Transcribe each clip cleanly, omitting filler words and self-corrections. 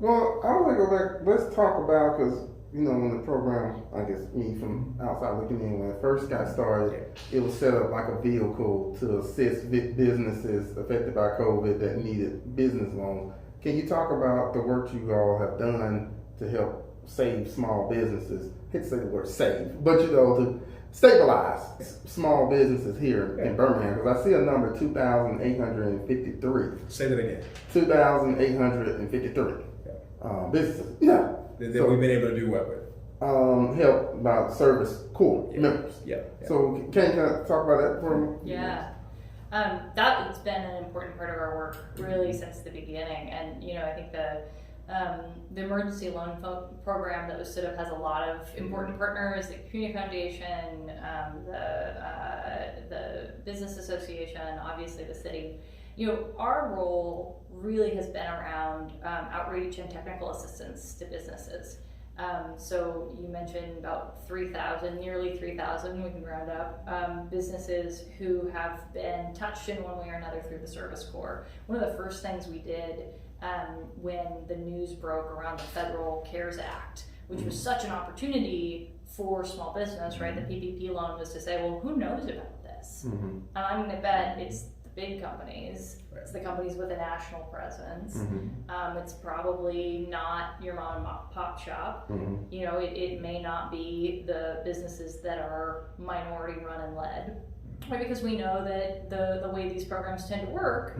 Well, I want to go back. Let's talk about, because when the program, I guess me from outside looking in, when it first got started, it was set up like a vehicle to assist businesses affected by COVID that needed business loans. Can you talk about the work you all have done to help save small businesses? I hate to say the word save, but to stabilize small businesses here in Birmingham, because I see a number 2,853. Say that again. 2,853 businesses. Yeah. That we've been able to do what with? Help about Service Corps members. Yeah. So can you talk about that for me? Yeah. That has been an important part of our work really since the beginning, and I think the emergency loan program that was set up has a lot of important partners: the Community Foundation, the Business Association, obviously the city. Our role really has been around outreach and technical assistance to businesses. So you mentioned about 3,000, nearly 3,000, we can round up, businesses who have been touched in one way or another through the Service Corps. One of the first things we did when the news broke around the federal CARES Act, which was such an opportunity for small business, right? The PPP loan was to say, well, who knows about this? And I'm going to bet it's the big companies. It's the companies with a national presence. It's probably not your mom and pop shop. It may not be the businesses that are minority run and led. Right, because we know that the way these programs tend to work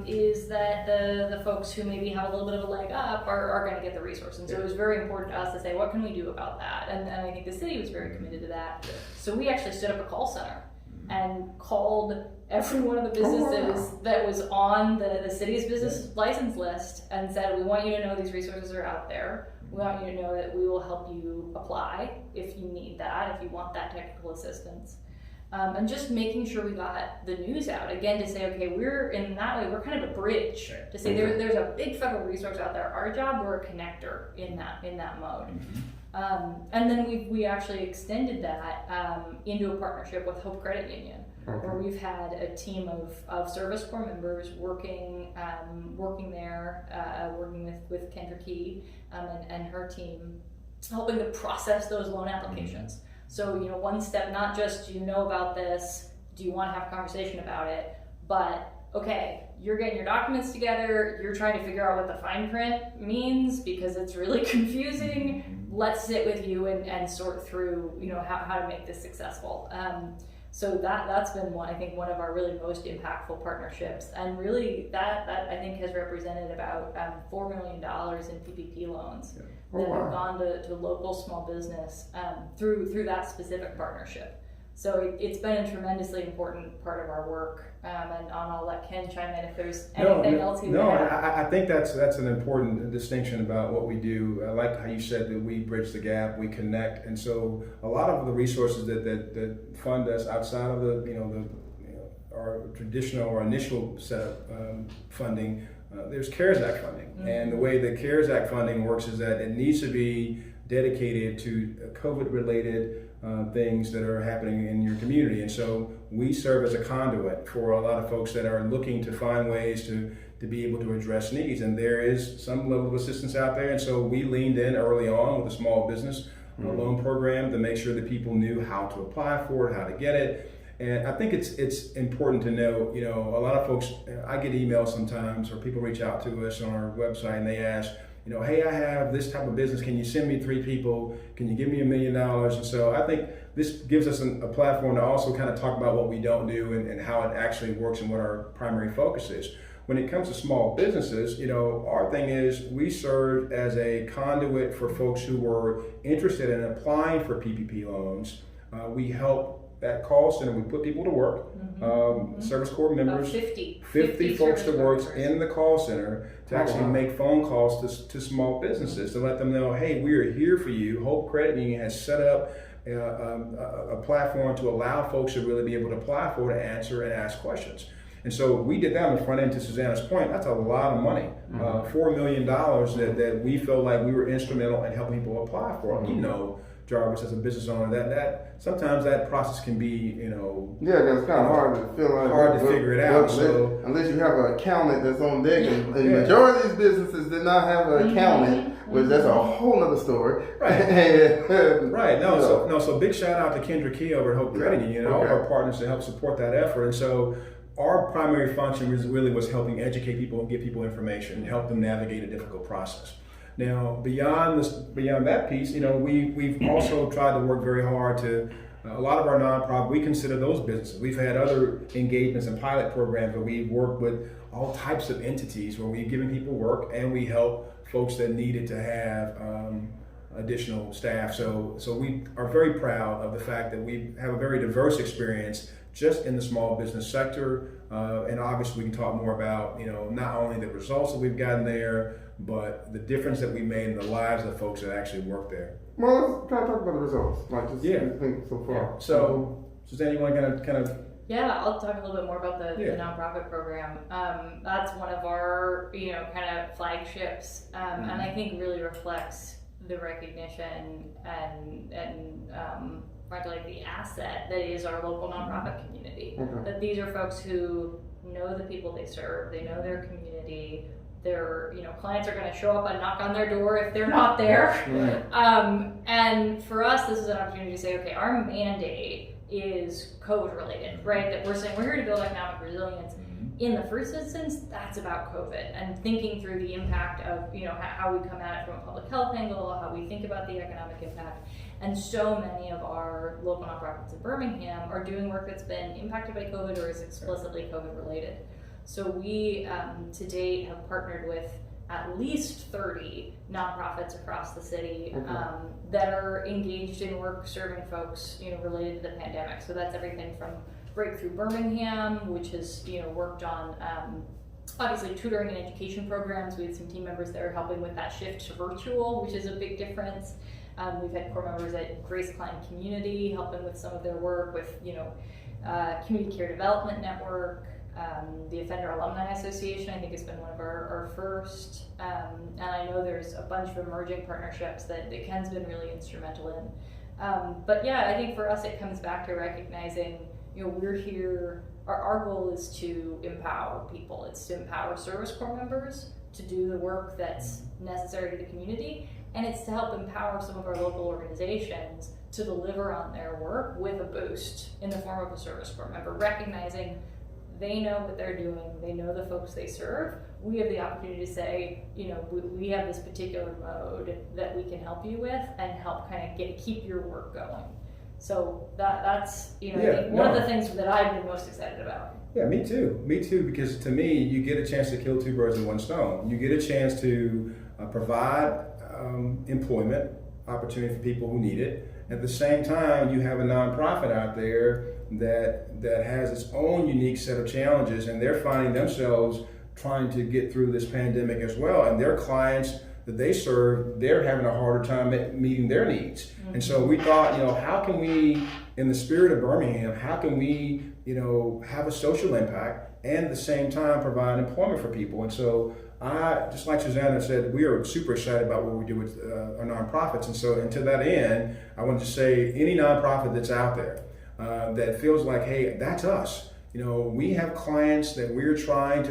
is that the folks who maybe have a little bit of a leg up are going to get the resources. And so it was very important to us to say, what can we do about that? And I think the city was very committed to that. So we actually stood up a call center and called every one of the businesses that was on the city's business license list and said, we want you to know these resources are out there. We want you to know that we will help you apply if you need that, if you want that technical assistance. And just making sure we got the news out again to say, okay, we're in that way, we're kind of a bridge to say there's a big federal resource out there. Our job, we're a connector in that mode. And then we actually extended that into a partnership with Hope Credit Union, where we've had a team of Service Corps members working there, working with Kendra Key and her team, helping to process those loan applications. So, one step, not just, do you know about this? Do you want to have a conversation about it? But, okay, you're getting your documents together. You're trying to figure out what the fine print means because it's really confusing. Let's sit with you and sort through, how to make this successful. So that's been one of our really most impactful partnerships. And really that I think has represented about $4 million in PPP loans that have gone to local small business through that specific partnership. So it's been a tremendously important part of our work. And I'll let Ken chime in if there's anything else he would add. I think that's an important distinction about what we do. I like how you said that we bridge the gap, we connect, and so a lot of the resources that fund us outside of our traditional or initial set of funding, there's CARES Act funding, and the way the CARES Act funding works is that it needs to be dedicated to COVID-related things that are happening in your community. And so we serve as a conduit for a lot of folks that are looking to find ways to be able to address needs. And there is some level of assistance out there. And so we leaned in early on with a small business loan program to make sure that people knew how to apply for it, how to get it. And I think it's important to know, a lot of folks, I get emails sometimes or people reach out to us on our website and they ask, hey, I have this type of business. Can you send me 3 people? Can you give me $1 million? And so I think this gives us a platform to also kind of talk about what we don't do and how it actually works and what our primary focus is. When it comes to small businesses, our thing is we serve as a conduit for folks who were interested in applying for PPP loans. We help that call center, we put people to work, Service Corps members, 50 folks that work members in the call center to actually make phone calls to small businesses to let them know, hey, we are here for you. Hope Credit Union has set up a platform to allow folks to really be able to apply for it, answer and ask questions. And so we did that on the front end. To Susanna's point, that's a lot of money, $4 million that we felt like we were instrumental in helping people apply for. Jarvis, as a business owner, that sometimes that process can be, Yeah, because it's kind of hard to feel like hard to figure it out. Unless you have an accountant that's on deck, and the Yeah. majority of these businesses did not have an accountant, which that's a whole nother story. Right. Right. You know. So big shout out to Kendra Key over at Hope Credit Union and all of our partners to help support that effort. And so our primary function was helping educate people and give people information and help them navigate a difficult process. Now, beyond that piece, we've also tried to work very hard to. A lot of our nonprofit, we consider those businesses. We've had other engagements and pilot programs where we've worked with all types of entities where we've given people work and we help folks that needed to have additional staff. So we are very proud of the fact that we have a very diverse experience just in the small business sector. And obviously we can talk more about, not only the results that we've gotten there, but the difference that we made in the lives of the folks that actually work there. Well, let's kind of talk about the results. Like, just think so far. Yeah. So, Suzanne, you want to kind of? Yeah, I'll talk a little bit more about the nonprofit program. That's one of our, kind of flagships, and I think really reflects the recognition and frankly, the asset that is our local nonprofit community. That these are folks who know the people they serve, they know their community. Their clients are going to show up and knock on their door if they're not there. And for us, this is an opportunity to say, okay, our mandate is COVID related, right? That we're saying we're here to build economic resilience. In the first instance, that's about COVID and thinking through the impact of how we come at it from a public health angle, how we think about the economic impact. And so many of our local nonprofits in Birmingham are doing work that's been impacted by COVID or is explicitly COVID related. So we, to date, have partnered with at least 30 nonprofits across the city that are engaged in work serving folks, related to the pandemic. So that's everything from Breakthrough Birmingham, which has, worked on obviously tutoring and education programs. We had some team members that are helping with that shift to virtual, which is a big difference. We've had core members at Grace Klein Community helping with some of their work with, Community Care Development Network. The Offender Alumni Association, I think, has been one of our first. And I know there's a bunch of emerging partnerships that Ken's been really instrumental in. But yeah, I think for us, it comes back to recognizing, we're here, our goal is to empower people. It's to empower service corps members to do the work that's necessary to the community. And it's to help empower some of our local organizations to deliver on their work with a boost in the form of a service corps member, recognizing they know what they're doing, they know the folks they serve. We have the opportunity to say, we have this particular mode that we can help you with and help kind of keep your work going. So that's I think one of the things that I've been most excited about. Yeah, me too, because to me, you get a chance to kill two birds with one stone. You get a chance to provide employment opportunity for people who need it. At the same time, you have a nonprofit out there that has its own unique set of challenges, and they're finding themselves trying to get through this pandemic as well. And their clients that they serve, they're having a harder time meeting their needs. And so we thought, how can we, in the spirit of Birmingham, how can we, have a social impact and at the same time provide employment for people? And so just like Susanna said, we are super excited about what we do with our nonprofits. And to that end, I want to say any nonprofit that's out there that feels like, hey, that's us. We have clients that we're trying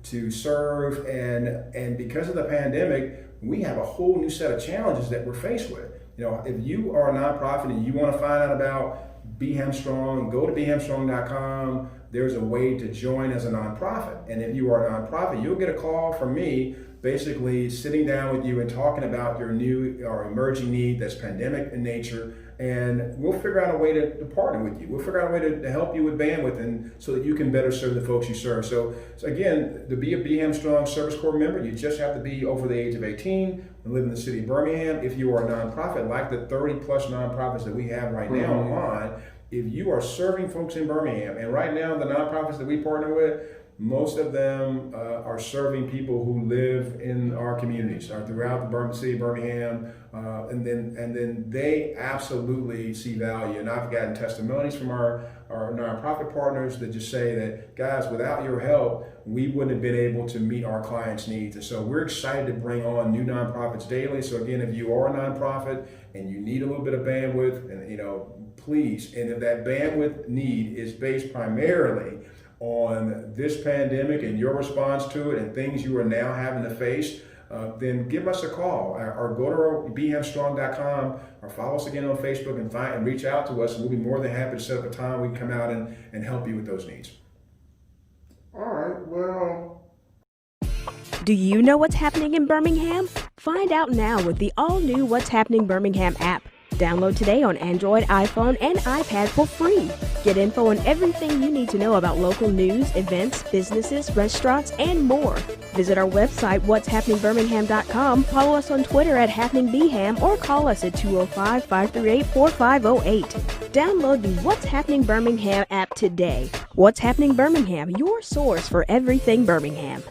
to serve, and because of the pandemic, we have a whole new set of challenges that we're faced with. If you are a nonprofit and you want to find out about Bham Strong, go to bhamstrong.com. There's a way to join as a nonprofit. And if you are a nonprofit, you'll get a call from me basically sitting down with you and talking about your new or emerging need that's pandemic in nature. And we'll figure out a way to partner with you. We'll figure out a way to help you with bandwidth and so that you can better serve the folks you serve. So again, to be a Bham Strong Service Corps member, you just have to be over the age of 18 and live in the city of Birmingham. If you are a nonprofit, like the 30 plus nonprofits that we have right now online, if you are serving folks in Birmingham, and right now the nonprofits that we partner with, most of them are serving people who live in our communities throughout the city of Birmingham, and then they absolutely see value. And I've gotten testimonies from our our nonprofit partners that just say that, guys, without your help, we wouldn't have been able to meet our clients' needs. And so we're excited to bring on new nonprofits daily. So again, if you are a nonprofit and you need a little bit of bandwidth, and please, and if that bandwidth need is based primarily on this pandemic and your response to it and things you are now having to face, then give us a call or go to bhamstrong.com or follow us again on Facebook and reach out to us, and we'll be more than happy to set up a time we can come out and help you with those needs. All right, well. Do you know what's happening in Birmingham? Find out now with the all-new What's Happening Birmingham app. Download today on Android, iPhone, and iPad for free. Get info on everything you need to know about local news, events, businesses, restaurants, and more. Visit our website, what'shappeningbirmingham.com, follow us on Twitter at HappeningBham, or call us at 205-538-4508. Download the What's Happening Birmingham app today. What's Happening Birmingham, your source for everything Birmingham.